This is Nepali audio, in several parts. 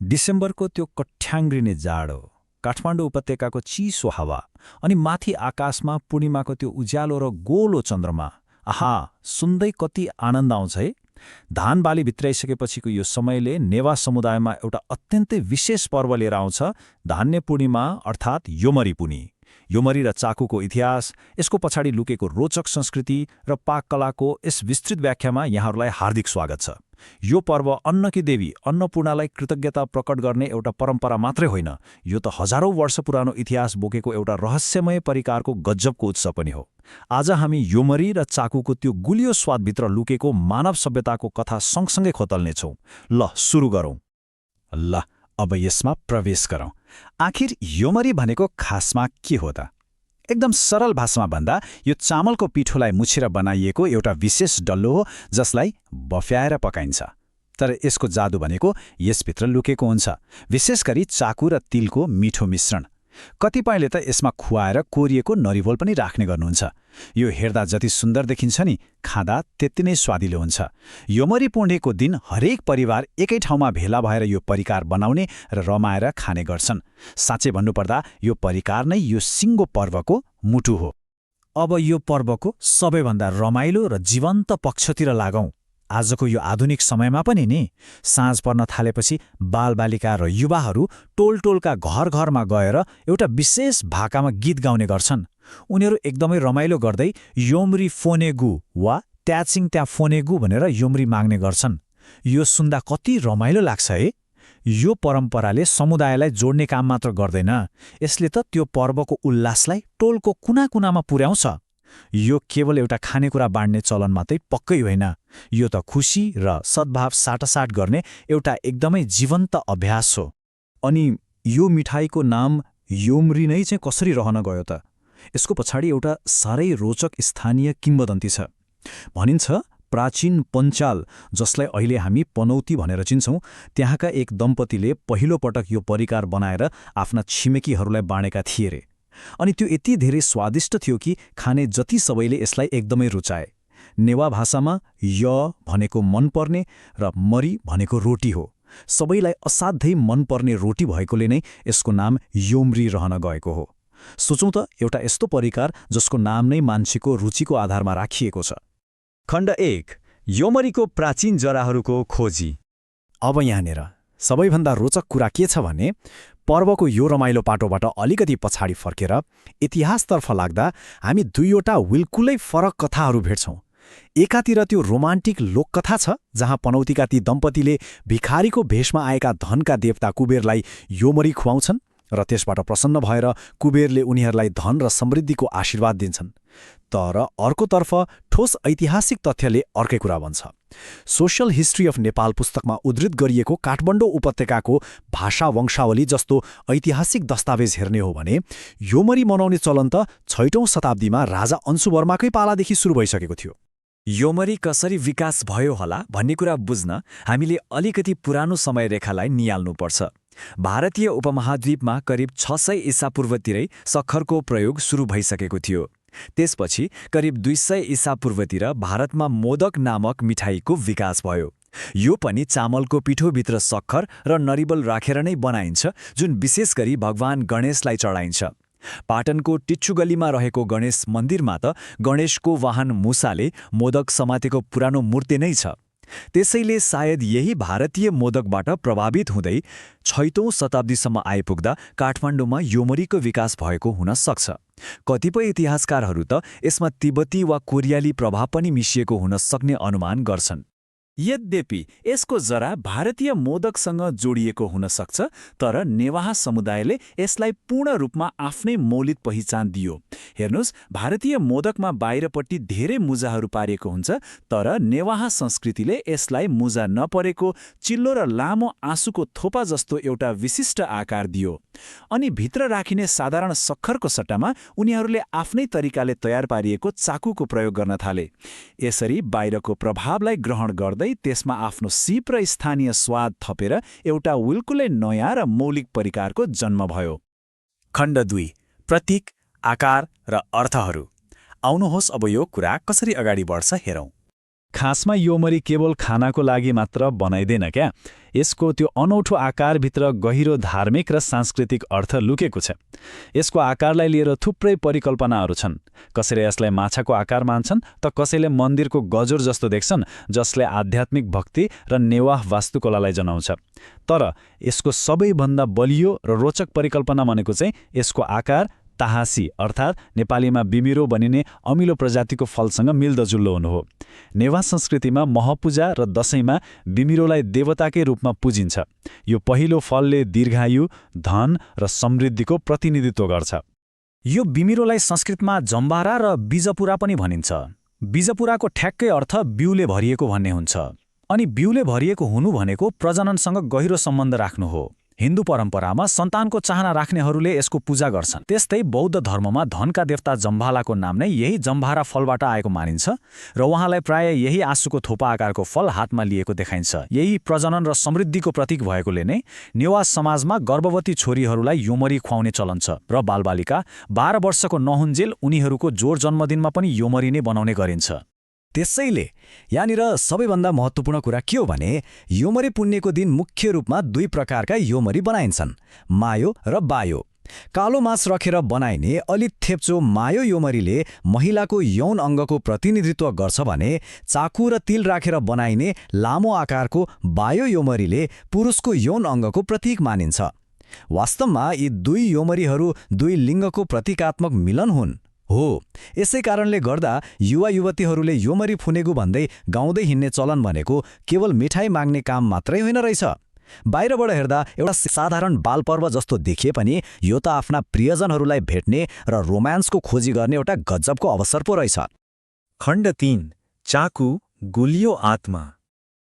डिसेम्बरको त्यो कठ्याङ्ग्रिने जाडो, काठमाडौँ उपत्यकाको चिसो हावा अनि माथि आकाशमा पूर्णिमाको त्यो उज्यालो र गोलो चन्द्रमा, आहा, सुन्दै कति आनन्द आउँछ है। धान बाली भित्राइसकेपछिको यो समयले नेवा समुदायमा एउटा अत्यन्तै विशेष पर्व लिएर आउँछ, धान्य पूर्णिमा अर्थात् योमरी पुनी। योमरी र चाकुको इतिहास, यसको पछाडि लुकेको रोचक संस्कृति र पाककलाको यस विस्तृत व्याख्यामा यहाँहरूलाई हार्दिक स्वागत छ। यो पर्व अन्नकी देवी अन्नपूर्णालाई कृतज्ञता प्रकट गर्ने एउटा परम्परा मात्रै होइन, यो त हजारौं वर्ष पुरानो इतिहास बोकेको एउटा रहस्यमय परिकारको गजबको उत्सव पनि हो। आज हामी योमरी र चाकुको त्यो गुलियो स्वादभित्र लुकेको मानव सभ्यताको कथा सँगसँगै खोतल्नेछौँ। ल सुरु गरौँ। ल अब यसमा प्रवेश गरौँ। आखिर योमरी भनेको खासमा के हो त? एकदम सरल भाषामा भन्दा यो चामलको पिठोलाई मुछेर बनाइएको एउटा विशेष डल्लो हो जसलाई बफ्याएर पकाइन्छ। तर यसको जादु भनेको यसभित्र लुकेको हुन्छ, विशेष गरी चाकु र तिलको मिठो मिश्रण। कतिपयले त यसमा खुवाएर कोरिएको नरिवल पनि राख्ने गर्नुहुन्छ। यो हेर्दा जति सुन्दर देखिन्छ नि, खाँदा त्यति नै स्वादिलो हुन्छ। योमरी पुण्यको दिन हरेक परिवार एकै ठाउँमा भेला भएर यो परिकार बनाउने र रमाएर खाने गर्छन्। साँच्चै भन्नुपर्दा यो परिकार नै यो सिङ्गो पर्वको मुटु हो। अब यो पर्वको सबैभन्दा रमाइलो र जीवन्त पक्षतिर लागौँ। आजको यो आधुनिक समयमा पनि नि, साँझ पर्न थालेपछि बालबालिका र युवाहरू टोलटोलका घर-घरमा गएर एउटा विशेष भाकामा गीत गाउने गर्छन्। उनीहरू एकदमै रमाइलो गर्दै योमरी फोनेगु वा ट्याचिङ त्या फोनेगु भनेर योमरी माग्ने गर्छन्। यो सुन्दा कति रमाइलो लाग्छ है। यो परम्पराले समुदायलाई जोड्ने काम मात्र गर्दैन, यसले त त्यो पर्वको उल्लासलाई टोलको कुना-कुनामा पुर्याउँछ। यो केवल एउटा खानेकुरा बाँड्ने चलन मात्रै पक्कै होइन, यो त खुसी र सद्भाव साटासाट गर्ने एउटा एकदमै जीवन्त अभ्यास हो। अनि यो मिठाईको नाम योमरी नै चाहिँ कसरी रहन गयो त? यसको पछाडि एउटा साह्रै रोचक स्थानीय किम्वदन्ती छ। भनिन्छ प्राचीन पञ्चाल, जसलाई अहिले हामी पनौती भनेर चिन्छौँ, त्यहाँका एक दम्पतिले पहिलोपटक यो परिकार बनाएर आफ्ना छिमेकीहरूलाई बाँडेका थिए रे। अनि त्यो यति धेरै स्वादिष्ट थियो कि खाने जति सबैले यसलाई एकदमै रुचाए। नेवा भाषामा य भनेको मनपर्ने र मरी भनेको रोटी हो। सबैलाई असाध्यै मनपर्ने रोटी भएकोले नै यसको नाम योमरी रहन गएको हो। सोचौँ त, एउटा यस्तो परिकार जसको नाम नै मान्छेको रुचिको आधारमा राखिएको छ। खण्ड 1, योमरीको प्राचीन जराहरूको खोजी। अब यहाँनिर सबैभन्दा रोचक कुरा के छ भने, पर्वको यो रमाइलो पाटोबाट अलिकति पछाडि फर्केर इतिहासतर्फ लाग्दा हामी दुईवटा बिल्कुलै फरक कथाहरू भेट्छौँ। एकातिर त्यो रोमान्टिक लोककथा छ जहाँ पनौतीका ती दम्पतिले भिखारीको भेषमा आएका धनका देवता कुबेरलाई योमरी खुवाउँछन् र त्यसबाट प्रसन्न भएर कुबेरले उनीहरूलाई धन र समृद्धिको आशीर्वाद दिन्छन्। तर अर्कोतर्फ ठोस ऐतिहासिक तथ्यले अर्कै कुरा भन्छ। सोशल हिस्ट्री अफ नेपाल पुस्तकमा उद्धृत गरिएको काठमाडौँ उपत्यकाको भाषा वंशावली जस्तो ऐतिहासिक दस्तावेज हेर्ने हो भने योमरी मनाउने चलन त 6औं शताब्दीमा राजा अंशुवर्माकै पालादेखि सुरु भइसकेको थियो। योमरी कसरी विकास भयो होला भन्ने कुरा बुझ्न हामीले अलिकति पुरानो समय रेखालाई निहाल्नुपर्छ। भारतीय उपमहाद्वीपमा करिब 600 ईसापूर्वतिरै सक्खरको प्रयोग सुरु भइसकेको थियो। त्यसपछि करिब 200 ईसापूर्वतिर भारतमा मोदक नामक मिठाईको विकास भयो। यो पनि चामलको पिठोभित्र सक्खर र नरिवल राखेर नै बनाइन्छ, जुन विशेष गरी भगवान गणेशलाई चढाइन्छ। पाटनको टिच्चुगल्लीमा रहेको गणेश मन्दिरमा त गणेशको वाहन मुसाले मोदक समातेको पुरानो मूर्ति नै छ। त्यसैले सायद यही भारतीय मोदकबाट प्रभावित हुँदै 6औं शताब्दीसम्म आइपुग्दा काठमाडौँमा योमरीको विकास भएको हुन सक्छ। कतिपय इतिहासकारहरू त यसमा तिब्बती वा कोरियाली प्रभाव पनि मिसिएको हुन सक्ने अनुमान गर्छन्। यद्यपि यसको जरा भारतीय मोदकसँग जोडिएको हुन सक्छ, तर नेवाहा समुदायले यसलाई पूर्ण रूपमा आफ्नै मौलिक पहिचान दियो। हेर्नुस्, भारतीय मोदकमा बाहिरपट्टि धेरै मुजाहरू पारिएको हुन्छ, तर नेवाहा संस्कृतिले यसलाई मुजा नपरेको चिल्लो र लामो आँसुको थोपा जस्तो एउटा विशिष्ट आकार दियो। अनि भित्र राखिने साधारण सक्खरको सट्टामा उनीहरूले आफ्नै तरिकाले तयार पारिएको चाकुको प्रयोग गर्न थाले। यसरी बाहिरको प्रभावलाई ग्रहण गर्दै त्यसमा आफ्नो सिप र स्थानीय स्वाद थपेर एउटा बिल्कुलै नयाँ र मौलिक परिकारको जन्म भयो। खण्ड 2, प्रतीक, आकार र अर्थहरू। आउनुहोस् अब यो कुरा कसरी अगाडि बढ्छ हेरौँ। खासमा योमरी केवल खानाको लागि मात्र बनाइँदैन क्या। यसको त्यो अनौठो आकारभित्र गहिरो धार्मिक र सांस्कृतिक अर्थ लुकेको छ। यसको आकारलाई लिएर थुप्रै परिकल्पनाहरू छन्। कसैले यसलाई माछाको आकार मान्छन् त कसैले मन्दिरको गजुर जस्तो देख्छन्, जसले आध्यात्मिक भक्ति र नेवाह वास्तुकलालाई जनाउँछ। तर यसको सबैभन्दा बलियो र रोचक परिकल्पना भनेको चाहिँ यसको आकार ताहासी अर्थात् नेपालीमा बिमिरो भनिने अमिलो प्रजातिको फलसँग मिल्दोजुल्दो हुनु हो। नेवा संस्कृतिमा महपूजा र दशैँमा बिमिरोलाई देवताकै रूपमा पूजिन्छ। यो पहिलो फलले दीर्घायु, धन र समृद्धिको प्रतिनिधित्व गर्छ। यो बिमिरोलाई संस्कृतमा जम्बारा र बीजपुरा पनि भनिन्छ। बीजपुराको ठ्याक्कै अर्थ बिउले भरिएको भन्ने हुन्छ। अनि बिउले भरिएको हुनु भनेको प्रजननसँग गहिरो सम्बन्ध राख्नु हो। हिन्दू परम्परामा सन्तानको चाहना राख्नेहरूले यसको पूजा गर्छन्। त्यस्तै बौद्ध धर्ममा धनका देवता जम्भालाको नाम नै यही जम्भारा फलबाट आएको मानिन्छ र उहाँलाई प्राय यही आँसुको थोपा आकारको फल हातमा लिएको देखाइन्छ। यही प्रजनन र समृद्धिको प्रतीक भएकोले नै नेवा समाजमा गर्भवती छोरीहरूलाई योमरी खुवाउने चलन छ र बालबालिका 12 वर्षको नहुन्जेल उनीहरूको जोड जन्मदिनमा पनि योमरी नै बनाउने गरिन्छ। त्यसैले यहाँनिर सबैभन्दा महत्त्वपूर्ण कुरा के हो भने योमरी पुण्यको दिन मुख्य रूपमा 2 प्रकारका योमरी बनाइन्छन्, मायो र बायो। कालो मास रखेर बनाइने अलि थेप्चो मायो योमरीले महिलाको यौन अङ्गको प्रतिनिधित्व गर्छ भने चाकु र तिल राखेर बनाइने लामो आकारको बायो योमरीले पुरुषको यौन अङ्गको प्रतीक मानिन्छ। वास्तवमा यी 2 योमरीहरू 2 लिङ्गको प्रतीकात्मक मिलन हुन्। हो, यसै कारणले गर्दा युवा युवतीहरूले योमरी फुनेगु भन्दै गाउँदै हिँड्ने चलन भनेको केवल मिठाई माग्ने काम मात्रै होइन रहेछ। बाहिरबाट हेर्दा एउटा साधारण बालपर्व जस्तो देखिए पनि यो त आफ्ना प्रियजनहरूलाई भेट्ने र रोमान्सको खोजी गर्ने एउटा गजबको अवसर पो रहेछ। खण्ड 3 चाकु गुलियो आत्मा।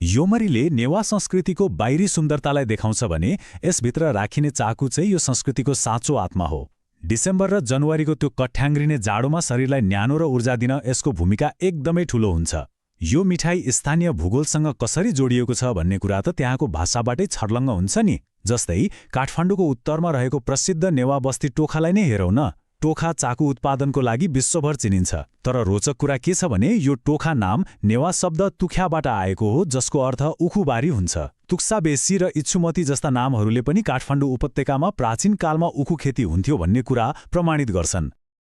योमरीले नेवा संस्कृतिको बाहिरी सुन्दरतालाई देखाउँछ भने यसभित्र राखिने चाकु चाहिँ यो संस्कृतिको साँचो आत्मा हो। डिसेम्बर र जनवरीको त्यो कठ्याङ्ग्रिने जाडोमा शरीरलाई न्यानो र ऊर्जा दिन यसको भूमिका एकदमै ठूलो हुन्छ। यो मिठाई स्थानीय भूगोलसँग कसरी जोडिएको छ भन्ने कुरा त त्यहाँको भाषाबाटै छर्लङ्ग हुन्छ नि। जस्तै काठमाडौँको उत्तरमा रहेको प्रसिद्ध नेवा बस्ती टोखालाई नै हेरौँ न। टोखा चाकु उत्पादनको लागि विश्वभर चिनिन्छ। तर रोचक कुरा के छ भने यो टोखा नाम नेवा शब्द तुख्याबाट आएको हो, जसको अर्थ उखुबारी हुन्छ। तुक्साबेसी र इच्छुमती जस्ता नामहरूले पनि काठमाडौँ उपत्यकामा प्राचीन कालमा उखु खेती हुन्थ्यो भन्ने कुरा प्रमाणित गर्छन्।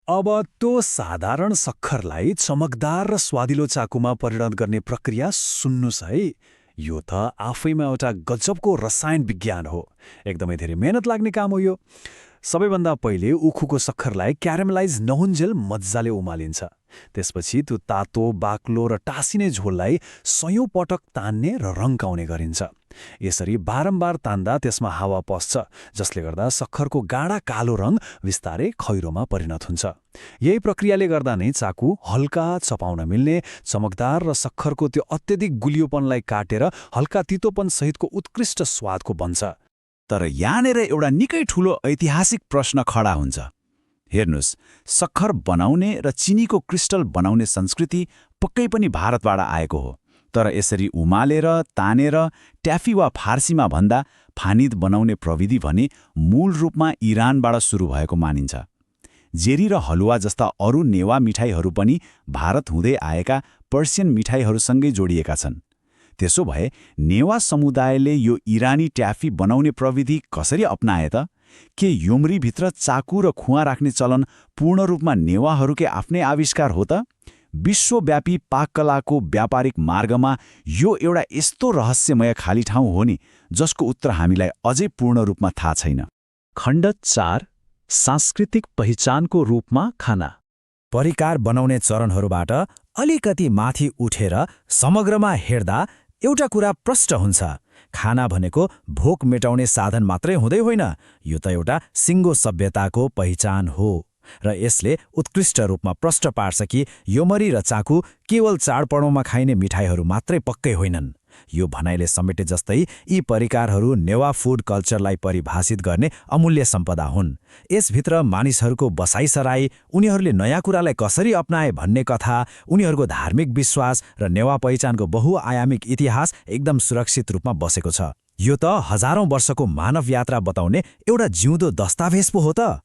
अब त्यो साधारण सक्खरलाई चमकदार र स्वादिलो चाकुमा परिणत गर्ने प्रक्रिया सुन्नुस् है। यो त आफैमा एउटा गजबको रसायन विज्ञान हो। एकदमै धेरै मेहनत लाग्ने काम हो यो। सबैभन्दा पहिले उखुको सक्खरलाई क्यारामेलाइज नहुन्जेल मज्जाले उमालिन्छ। त्यसपछि त्यो तातो, बाक्लो र टाँसिने झोललाई 100औं पटक तान्ने र रङ्काउने गरिन्छ। यसरी बारम्बार तान्दा त्यसमा हावा पस्छ, जसले गर्दा सक्खरको गाढा कालो रङ विस्तारै खैरोमा परिणत हुन्छ। यही प्रक्रियाले गर्दा नै चाकु हल्का, चपाउन मिल्ने, चमकदार र सक्खरको त्यो अत्यधिक गुलियोपनलाई काटेर हल्का तितोपन सहितको उत्कृष्ट स्वादको बन्छ। तर यहाँनिर एउटा निकै ठूलो ऐतिहासिक प्रश्न खडा हुन्छ। हेर्नुस्, सक्खर बनाउने र चिनीको क्रिस्टल बनाउने संस्कृति पक्कै पनि भारतबाट आएको हो। तर यसरी उमालेर, तानेर, ट्याफी वा फारसीमा भन्दा फानिद बनाउने प्रविधि भने मूल रूपमा इरानबाट सुरु भएको मानिन्छ। जेरी र हलुवा जस्ता अरू नेवा मिठाईहरू पनि भारत हुँदै आएका पर्सियन मिठाईहरूसँगै जोडिएका छन्। त्यसो भए नेवा समुदायले यो इरानी ट्याफी बनाउने प्रविधि कसरी अपनाए त? के योमरीभित्र चाकु र खुवा राख्ने चलन पूर्ण रूपमा नेवाहरूकै आफ्नै आविष्कार हो त? विश्वव्यापी पाककलाको व्यापारिक मार्गमा यो एउटा यस्तो रहस्यमय खाली ठाउँ हो नि, जसको उत्तर हामीलाई अझै पूर्ण रूपमा थाहा छैन। खण्ड 4 सांस्कृतिक पहिचानको रूपमा खाना। परिकार बनाउने चरणहरूबाट अलिकति माथि उठेर समग्रमा हेर्दा एउटा कुरा प्रष्ट हुन्छ। खाना भनेको भोक मेटाउने साधन मात्रै हुँदै होइन, यो त एउटा सिङ्गो सभ्यताको पहिचान हो। र यसले उत्कृष्ट रूपमा प्रष्ट पार्छ कि योमरी र चाकु केवल चाडपर्वमा खाइने मिठाईहरू मात्रै पक्कै होइनन्। यो भनाइले समेटे जस्तै यी परिकारहरू नेवा फुड कल्चरलाई परिभाषित गर्ने अमूल्य सम्पदा हुन्। यसभित्र मानिसहरूको बसाइसराई, उनीहरूले नयाँ कुरालाई कसरी अपनाए भन्ने कथा, उनीहरूको धार्मिक विश्वास र नेवा पहिचानको बहुआयामिक इतिहास एकदम सुरक्षित रूपमा बसेको छ। यो त हजारौं वर्षको मानव यात्रा बताउने एउटा जिउँदो दस्तावेज पो हो त।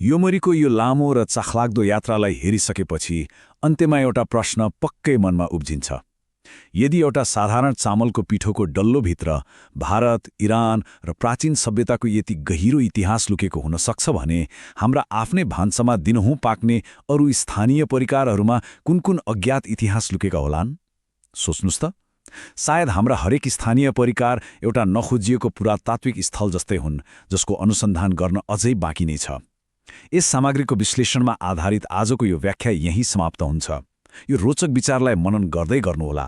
योमरीको यो लामो र चाखलाग्दो यात्रालाई हेरिसकेपछि अन्त्यमा एउटा प्रश्न पक्कै मनमा उब्जिन्छ। यदि एउटा साधारण चामलको पिठोको डल्लोभित्र भारत, इरान र प्राचीन सभ्यताको यति गहिरो इतिहास लुकेको हुन सक्छ भने हाम्रा आफ्नै भान्सामा दिनहुँ पाक्ने अरू स्थानीय परिकारहरूमा कुन कुन अज्ञात इतिहास लुकेका होलान्? सोच्नुस् त। सायद हाम्रा हरेक स्थानीय परिकार एउटा नखोजिएको पुरातात्विक स्थल जस्तै हुन् जसको अनुसन्धान गर्न अझै बाँकी नै छ। यस सामग्रीको विश्लेषणमा आधारित आजको यो व्याख्या यही समाप्त हुन्छ। यो रोचक विचारलाई मनन गर्दै गर्नुहोला।